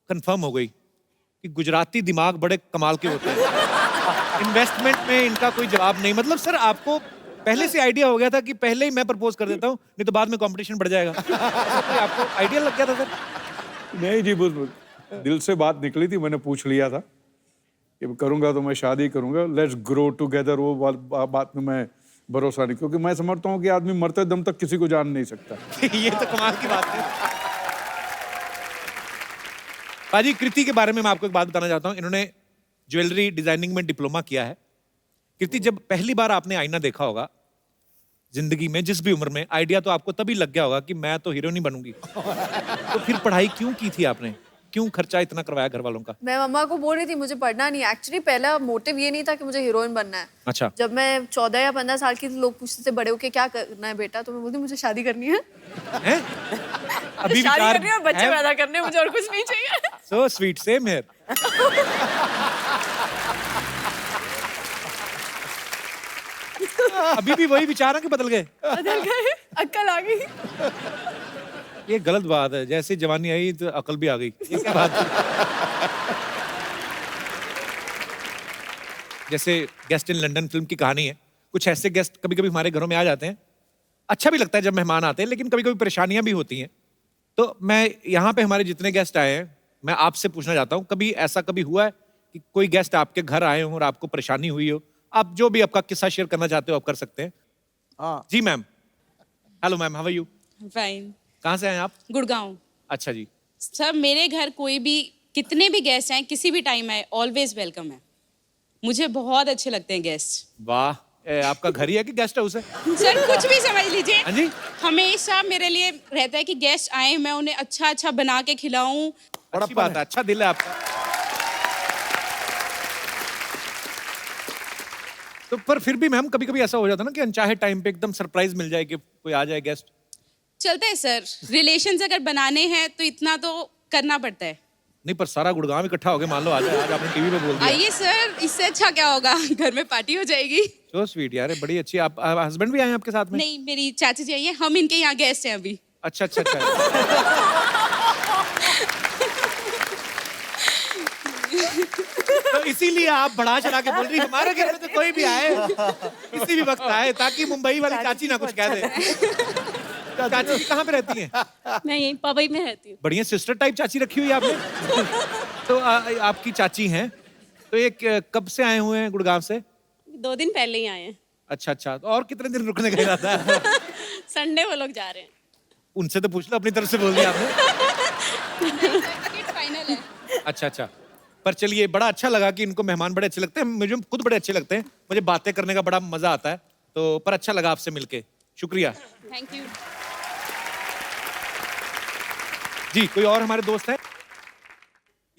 कंफर्म हो गई कि गुजराती दिमाग बड़े कमाल के होते हैं। इन्वेस्टमेंट में इनका कोई जवाब नहीं। मतलब सर आपको पहले से आइडिया हो गया था कि पहले ही मैं प्रपोज कर देता हूँ, नहीं तो बाद में कंपटीशन बढ़ जाएगा? ऐसा कोई आपको आइडिया लग गया था सर? नहीं जी, बस दिल से बात निकली थी, मैंने पूछ लिया था कि करूंगा तो मैं शादी करूंगा, लेट्स ग्रो टुगेदर। वो बात में मैं भरोसा नहीं, क्योंकि मैं समझता हूँ कि आदमी मरते दम तक किसी को जान नहीं सकता। ये तो कमाल की बात है। बाजी कृति के बारे में मैं आपको एक बात बताना चाहता हूँ। इन्होंने ज्वेलरी डिजाइनिंग में डिप्लोमा किया है। कृति, जब पहली बार आपने आईना देखा होगा जिंदगी में, जिस भी उम्र में, आइडिया तो आपको तभी लग गया होगा कि मैं तो हीरोइन ही बनूंगी। तो फिर पढ़ाई क्यों की थी आपने? क्यों खर्चा इतना करवाया घर वालों का? मैं मम्मा को बोल रही थी मुझे पढ़ना नहीं। एक्चुअली पहला मोटिव ये नहीं था कि मुझे हीरोइन बनना है। अच्छा। जब मैं 14 या 15 साल की थी, लोग पूछते थे बड़े होके क्या करना है बेटा, तो मैं बोलती मुझे शादी करनी है। हैं? अभी शादी विचार करनी है और बच्चे पैदा करने हैं, मुझे और कुछ नहीं चाहिए। So sweet, same here. अभी भी वही विचार है कि बदल गए? बदल गए, अक्ल आ गई। ये गलत बात है, जैसे जवानी आई तो अकल भी आ गई। ये क्या बात है? जैसे गेस्ट इन लंदन फिल्म की कहानी है। कुछ ऐसे गेस्ट कभी कभी हमारे घरों में आ जाते हैं, अच्छा भी लगता है जब मेहमान आते हैं, लेकिन कभी कभी परेशानियां भी होती हैं। तो मैं यहाँ पे हमारे जितने गेस्ट आए हैं, मैं आपसे पूछना चाहता हूँ, कभी ऐसा कभी हुआ है कि कोई गेस्ट आपके घर आए हों और आपको परेशानी हुई हो? आप जो भी आपका किस्सा शेयर करना चाहते हो आप कर सकते हैं। हाँ। जी ma'am. Hello ma'am, how are you? Fine. कहाँ से आए आप? गुड़गांव। अच्छा जी। सर मेरे घर कोई भी, कितने भी गेस्ट आए, किसी भी टाइम आए, ऑलवेज वेलकम है। मुझे बहुत अच्छे लगते हैं गेस्ट। वाह, आपका घर ही है कि गेस्ट हाउस है? सर कुछ भी समझ लीजिए। हाँ जी। हमेशा मेरे लिए रहता है कि गेस्ट आए, मैं उन्हें अच्छा अच्छा बना के खिलाऊं। अच्छी बात है, अच्छा दिल है आपका। तो पर फिर भी मैम कभी कभी ऐसा हो जाता है ना कि अनचाहे टाइम पे एकदम सरप्राइज मिल जाए कि कोई आ जाए गेस्ट। चलता है सर, रिलेशंस अगर बनाने हैं तो इतना तो करना पड़ता है। नहीं पर सारा गुड़गांव इकट्ठा हो गया, मान लो आज आपने टीवी पे बोल दिया। आइए सर, इससे अच्छा क्या होगा, घर में पार्टी हो जाएगी। सो स्वीट यार, बड़ी अच्छी। आप हस्बैंड भी आए हैं आपके साथ में? नहीं, मेरी चाची जी आई है, हम इनके यहाँ गेस्ट हैं अभी। अच्छा अच्छा अच्छा। तो इसीलिए आप बढ़ा चढ़ा के बोल रही हमारे घर में तो कोई भी आए, किसी भी वक्त आए, ताकि मुंबई वाली चाची ना कुछ कह दे। चाची जी कहाँ पे रहती हैं? मैं यहीं पवई में रहती हूँ। बढ़िया सिस्टर टाइप चाची रखी हुई है आपने। तो आपकी चाची हैं, तो ये कब से आए हुए हैं गुड़गांव से? 2 दिन पहले ही आए हैं। अच्छा अच्छा, तो और कितने दिन रुकने का इरादा है? संडे वो लोग जा रहे हैं। उनसे तो पूछ लो, अपनी तरफ से बोल दिया आपने। फाइनल है। अच्छा अच्छा, पर चलिए बड़ा अच्छा लगा कि इनको मेहमान बड़े अच्छे लगते हैं, मुझे खुद बड़े अच्छे लगते हैं, मुझे बातें करने का बड़ा मजा आता है। तो पर अच्छा लगा आपसे मिलके, शुक्रिया। Thank you. जी कोई और हमारे दोस्त है?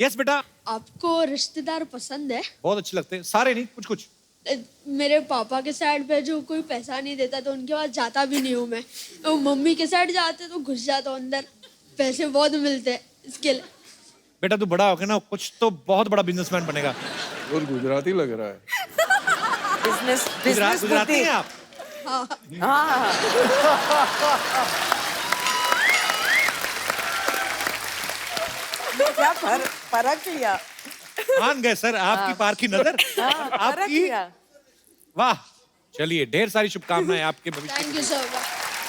यस बेटा। आपको रिश्तेदार पसंद है? बहुत अच्छे लगते हैं, सारे नहीं, कुछ कुछ। मेरे पापा के साइड पे जो कोई पैसा नहीं देता तो उनके पास जाता भी नहीं हूँ मैं। तो मम्मी के साइड जाते तो घुस जाता हूँ अंदर, पैसे बहुत मिलते हैं इसके लिए। बेटा तू बड़ा होके ना कुछ तो बहुत बड़ा बिजनेसमैन बनेगा। और गुजराती लग रहा है। बिजनेस गुजराती हैं आप? हाँ। क्या फर्क किया? मान गए सर आपकी पार की नजर। आपकी वाह। चलिए ढेर सारी शुभकामनाएं आपके भविष्य। Thank you sir.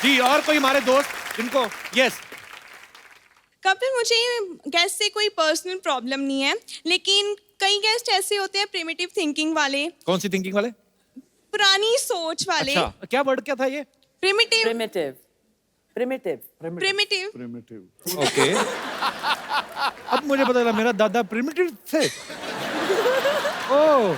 जी और कोई हमारे दोस्त जिनको? यस। कपिल, मुझे गेस्ट से कोई पर्सनल प्रॉब्लम नहीं है, लेकिन कई गेस्ट ऐसे होते हैं प्रिमिटिव थिंकिंग वाले। कौन सी थिंकिंग वाले? पुरानी सोच वाले। अच्छा, क्या वर्ड क्या था ये? प्रिमिटिव। ओके। अब मुझे पता चला मेरा दादा प्रिमिटिव थे। ओह।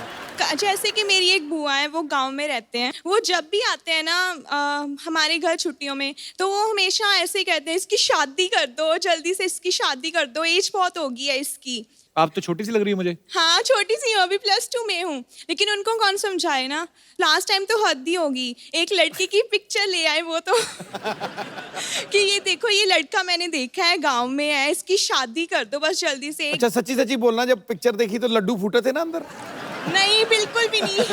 जैसे कि मेरी एक बुआ है, वो गांव में रहते हैं। वो जब भी आते हैं ना हमारे घर छुट्टियों में, तो वो हमेशा ऐसे ही कहते हैं, इसकी शादी कर दो, जल्दी से इसकी शादी कर दो, एज बहुत हो गई है इसकी। आप तो छोटी सी लग रही है मुझे। हाँ छोटी सी हूँ, अभी +2 में हूँ, लेकिन उनको कौन समझाए ना। लास्ट टाइम तो हद ही होगी, एक लड़की की पिक्चर ले आए वो तो कि ये देखो ये लड़का मैंने देखा है, गांव में है, इसकी शादी कर दो बस जल्दी से। अच्छा सच्ची सच्ची बोलना, जब पिक्चर देखी तो लड्डू फूटे थे ना अंदर? नहीं बिल्कुल भी नहीं।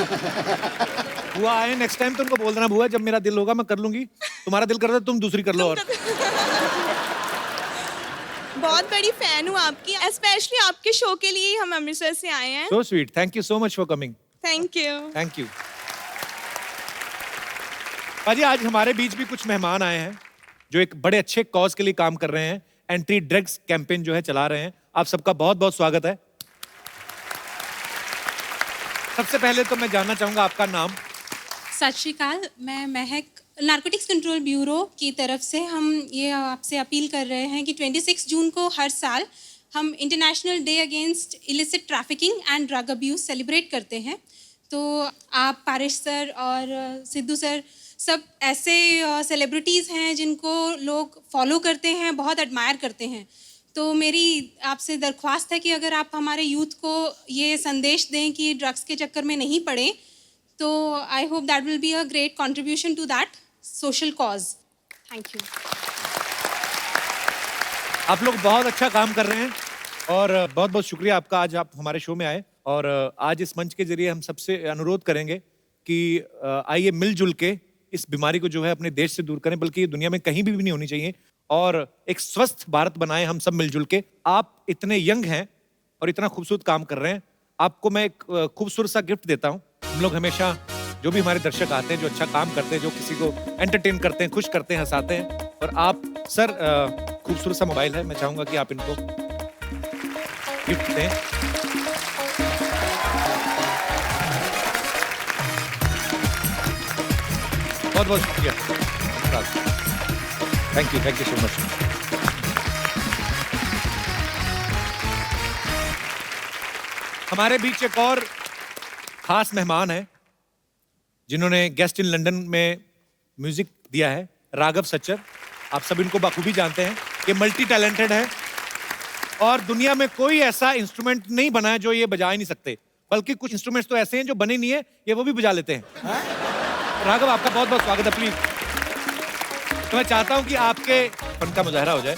बुआ आए नेक्स्ट टाइम तो उनको बोल देना, बुआ जब मेरा दिल होगा मैं कर लूंगी, तुम्हारा दिल कर रहा है तुम दूसरी कर लो। और बहुत बड़ी फैन हूँ आपकी, स्पेशली आपके शो के लिए हम अमृतसर से आए हैं। So sweet, thank you so much for coming. Thank you. Thank you. पाजी आज हमारे बीच भी कुछ मेहमान आए हैं जो एक बड़े अच्छे कॉज के लिए काम कर रहे हैं, एंटी ड्रग्स कैंपेन जो है चला रहे हैं। आप सबका बहुत बहुत स्वागत है। सबसे पहले तो मैं जानना चाहूंगा आपका नाम। सत श्री अकाल, मैं महक, नारकोटिक्स कंट्रोल ब्यूरो की तरफ से हम ये आपसे अपील कर रहे हैं कि 26 जून को हर साल हम international day against illicit trafficking and drug abuse celebrate करते हैं। तो आप पारिश सर और सिद्धू सर सब ऐसे सेलिब्रिटीज़ हैं जिनको लोग फॉलो करते हैं, बहुत एडमायर करते हैं। तो मेरी आपसे दरख्वास्त है कि अगर आप हमारे यूथ को ये संदेश दें कि ड्रग्स के चक्कर में नहीं पड़े, तो I hope that will be a great contribution to that social cause. Thank you. आप लोग बहुत अच्छा काम कर रहे हैं और बहुत बहुत शुक्रिया आपका, आज आप हमारे शो में आए। और आज इस मंच के जरिए हम सबसे अनुरोध करेंगे कि आइए मिलजुल के इस बीमारी को जो है अपने देश से दूर करें, बल्कि ये दुनिया में कहीं भी नहीं होनी चाहिए, और एक स्वस्थ भारत बनाएं हम सब मिलजुल के। आप इतने यंग हैं और इतना खूबसूरत काम कर रहे हैं, आपको मैं एक खूबसूरत सा गिफ्ट देता हूँ। हम लोग हमेशा जो भी हमारे दर्शक आते हैं, जो अच्छा काम करते हैं, जो किसी को एंटरटेन करते हैं, खुश करते हैं, हंसाते हैं, और आप सर खूबसूरत सा मोबाइल है, मैं चाहूंगा कि आप इनको गिफ्ट दें। बहुत बहुत शुक्रिया, थैंक यू सो मच। हमारे बीच एक और खास मेहमान है जिन्होंने गेस्ट इन लंदन में म्यूजिक दिया है, राघव सच्चर। आप सब इनको बखूबी जानते हैं, ये मल्टी टैलेंटेड है और दुनिया में कोई ऐसा इंस्ट्रूमेंट नहीं बना है जो ये बजा ही नहीं सकते, बल्कि कुछ इंस्ट्रूमेंट्स तो ऐसे हैं जो बने नहीं है, ये वो भी बजा लेते हैं। राघव आपका बहुत बहुत स्वागत है। प्लीज, तो मैं चाहता हूं कि आपके फन का मुजाहरा हो जाए।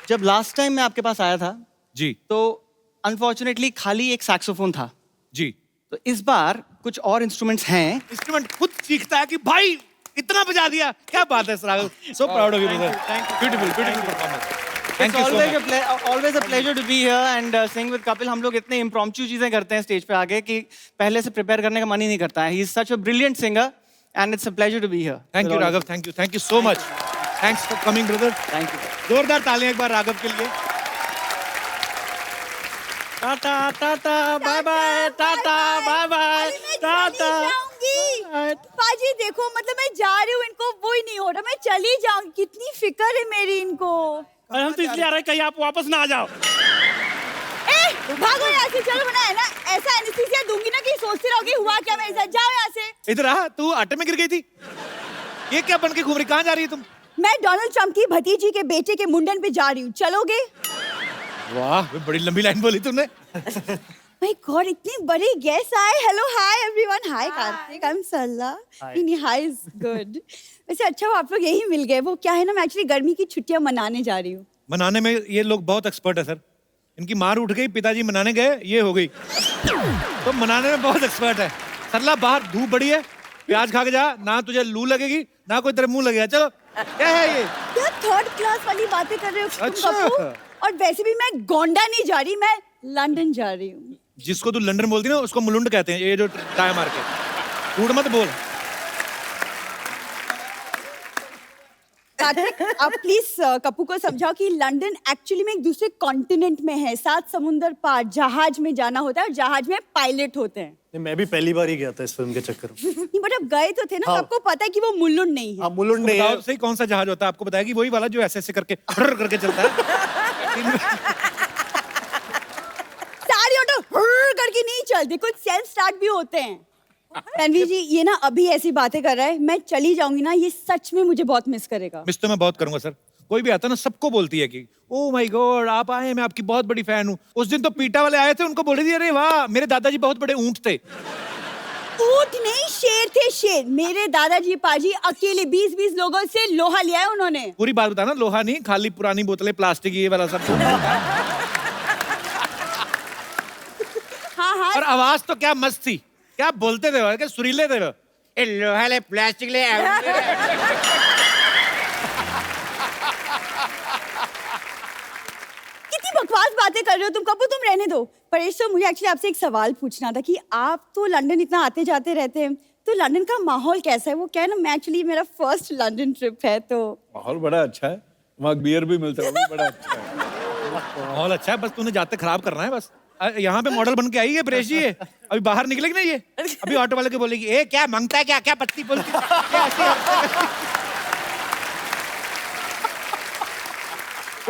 जब लास्ट टाइम मैं आपके पास आया था जी तो अनफॉर्चुनेटली खाली एक सैक्सोफोन था। जी। तो इस बार कुछ और इंस्ट्रूमेंट्स हैं। इंस्ट्रूमेंट खुद सीखता है कि भाई इतना बजा दिया, क्या बात है sir, so proud of you brother, beautiful beautiful performance. It's always a pleasure to be here and sing with Kapil. हम लोग इतने impromptu चीजें करते हैं स्टेज पे आके कि पहले से प्रिपेयर करने का मन ही नहीं करता है। He is such a brilliant singer and it's a pleasure to be here. Thank you Raghav, thank you so much, thanks for coming brother. Thank you. जोरदार तालियां एक बार राघव के लिए। Tata tata bye bye, tata bye bye, tata. पाजी देखो, मतलब मैं जा रही हूँ, इनको वो ही नहीं हो रहा, मैं चली जाऊंगी। कितनी फिक्र है मेरी इनको। और हम तो इसलिए आ रहे हैं कहीं आप वापस ना आ जाओ। भागो यहाँ से, चलो बना है ना, ऐसा एनेस्थीसिया दूंगी ना कि सोचते रहोगे हुआ क्या मेरे साथ। जाओ यहाँ से। इधर आ, तू आटे में गिर गई थी, ये क्या बन के घूम रही, कहाँ जा रही है तुम? मैं डोनाल्ड ट्रम्प की भतीजी के बेटे के मुंडन पे जा रही हूँ, चलोगे? वाह, बड़ी लंबी लाइन बोली तुमने। माय गॉड, इतने बड़े गेस्ट आए। Hello, hi everyone, hi Kartik, I am Sarla. Hi is good. वैसे अच्छा, वो आप लोग यही मिल गए। वो क्या है ना, मैं एक्चुअली गर्मी की छुट्टियां मनाने जा रही हूँ। मनाने में ये लोग बहुत एक्सपर्ट है सर। इनकी मार उठ गई, पिताजी मनाने गए, ये हो गई, तो मनाने में बहुत एक्सपर्ट है। सरला, बाहर धूप बड़ी है, प्याज खा के जा, ना तुझे लू लगेगी ना कोई तेरे मुंह लगेगा। चलो, क्या है ये? क्या थर्ड क्लास वाली बातें कर रहे हो तुम अच्छा। कपूर? और वैसे भी मैं गोंडा नहीं जा रही, मैं लंदन जा रही हूँ। जिसको तू लंदन बोलती ना, उसको मुलुंड कहते हैं, ये जो टाई मार के। झूठ मत बोल। कार्तिक, आप प्लीज कप्पू को समझाओ कि लंदन एक्चुअली में एक दूसरे कॉन्टिनेंट में है, 7 समुंदर पार। जहाज में जाना होता है और जहाज में पायलट होते हैं। मैं भी पहली बार ही गया था इस फिल्म के चक्कर में। नहीं, बट अब गए तो थे ना, हाँ। आपको पता है कि वो मुलुंड नहीं है। मुलुंड नहीं है। सही, कौन सा जहाज होता है आपको बताया कि वही वाला जो ऐसे ऐसे करके करके चलता है। सारी ऑटो करके नहीं चलते, कुछ सेल्फ स्टार्ट भी होते हैं। रणवीर जी, ये ना अभी ऐसी बातें कर रहा है, मैं चली जाऊंगी ना, ये सच में मुझे बहुत मिस करेगा। मिस तो मैं बहुत करूंगा सर। कोई भी आता ना, सबको बोलती है कि ओ माय गॉड आप आए, मैं आपकी बहुत बड़ी फैन हूँ। उस दिन तो पीटा वाले आए थे, उनको बोल रही थी अरे वाह, मेरे दादाजी बहुत बड़े ऊंट थे। ऊंट नहीं, शेर थे, शेर। मेरे दादाजी पाजी अकेले 20-20 लोगों से लोहा लिया है उन्होंने। पूरी बात बताना, लोहा नहीं, खाली पुरानी बोतलें, प्लास्टिक, ये वाला सब। हाँ हाँ। और आवाज तो क्या मस्त थी, क्या बोलते थे, क्या सुरीले थे वो। ए लोहा ले, प्लास्टिक ले। कितनी बकवास बातें कर रहे हो तुम कपूर, तुम रहने दो। परेश सर, मुझे एक्चुअली आपसे एक सवाल पूछना था कि आप तो लंदन इतना आते जाते रहते हैं, तो लंदन का माहौल कैसा है? वो क्या है ना, मैं एक्चुअली मेरा फर्स्ट लंदन ट्रिप है, तो माहौल बड़ा अच्छा है, वहाँ बियर भी मिलता है, वो भी बड़ा अच्छा है। माहौल अच्छा है, बस तूने जाते खराब करना है बस। यहाँ पे मॉडल बन के आई है परेश जी, ये अभी बाहर निकलेगी ना, ये अभी ऑटो वाले को बोलेगी ए क्या मांगता है, क्या क्या पत्ती बोलती क्या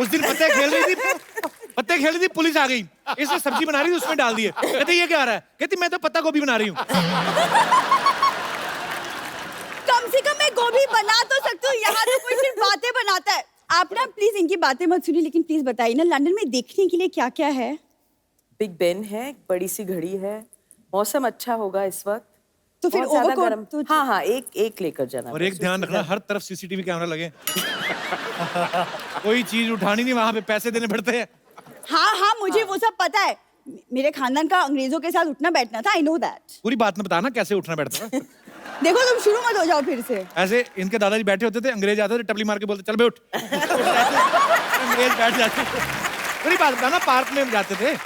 उस दिन पत्ते खेल रही थी, पुलिस आ गई, इसने सब्जी बना रही थी, उसमें डाल दिए। कहते ये क्या आ रहा है? कहती मैं तो पत्ता गोभी बना रही हूँ। कम से कम मैं गोभी बना तो सकती हूँ, यहाँ तो कोई सिर्फ बातें बनाता है। आप ना प्लीज इनकी बातें मत सुनिए, लेकिन प्लीज बताइए ना, लंदन में देखने के लिए क्या क्या है? बिग बेन है, बड़ी सी घड़ी है, मौसम अच्छा होगा इस वक्त, तो फिर बहुत ज्यादा ओवरकोट गर्म। तो हाँ हाँ, एक लेकर जाना। और एक ध्यान रखना, हर तरफ सीसीटीवी कैमरा लगे। कोई चीज उठानी नहीं, वहां पे पैसे देने पड़ते हैं। हाँ हाँ, मुझे वो सब पता है, मेरे खानदान का अंग्रेजों के साथ उठना बैठना था, आई नो दैट। पूरी बात में बताना कैसे उठना बैठता था। देखो तुम शुरू मत हो जाओ फिर से। ऐसे इनके दादाजी बैठे होते थे, अंग्रेज आते थे, टपली मार के बोलते चल बे उठ। अंग्रेज बैठ जाते। पूरी बात बताना, पार्क में जाते थे।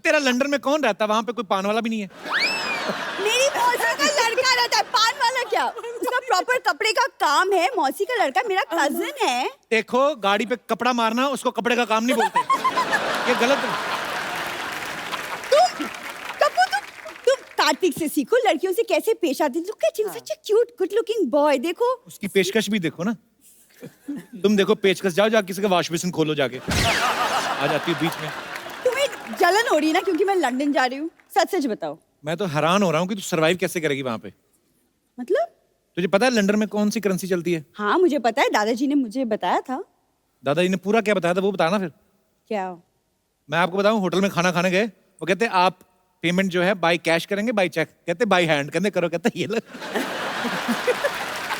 तेरा लंदन में कौन रहता? वहां पे कोई पान वाला भी नहीं है। मेरी मौसी का लड़का रहता है, पान वाला क्या? उसका प्रॉपर कपड़े का काम है, मौसी का लड़का मेरा कजिन है। देखो, गाड़ी पे कपड़ा मारना उसको कपड़े का काम नहीं बोलते, ये गलत है। तुम कार्तिक से सीखो, लड़कियों से कैसे पेश आती। Look at him, such a cute good looking boy. देखो उसकी पेशकश भी देखो ना। तुम देखो पेचकश, जाओ जा किसी का वॉश बेसिन खोलो जाके, आ जाती है बीच में। तुम्हें जलन हो रही है ना क्योंकि मैं लंदन जा रही हूँ? सच सच बताओ। मैं तो हैरान हो रहा हूँ कि तू सरवाइव कैसे करेगी वहां पे। मतलब? तुझे पता है लंदन में कौन सी करेंसी चलती है? हाँ मुझे पता है, दादाजी ने मुझे बताया था। दादाजी ने पूरा क्या बताया था वो बताना फिर। क्या? मैं आपको बताऊं, होटल में खाना खाने गए, वो कहते आप पेमेंट जो है बाय कैश करेंगे बाय चेक? कहते बाय हैंड। कहते करो, कहते ये लो।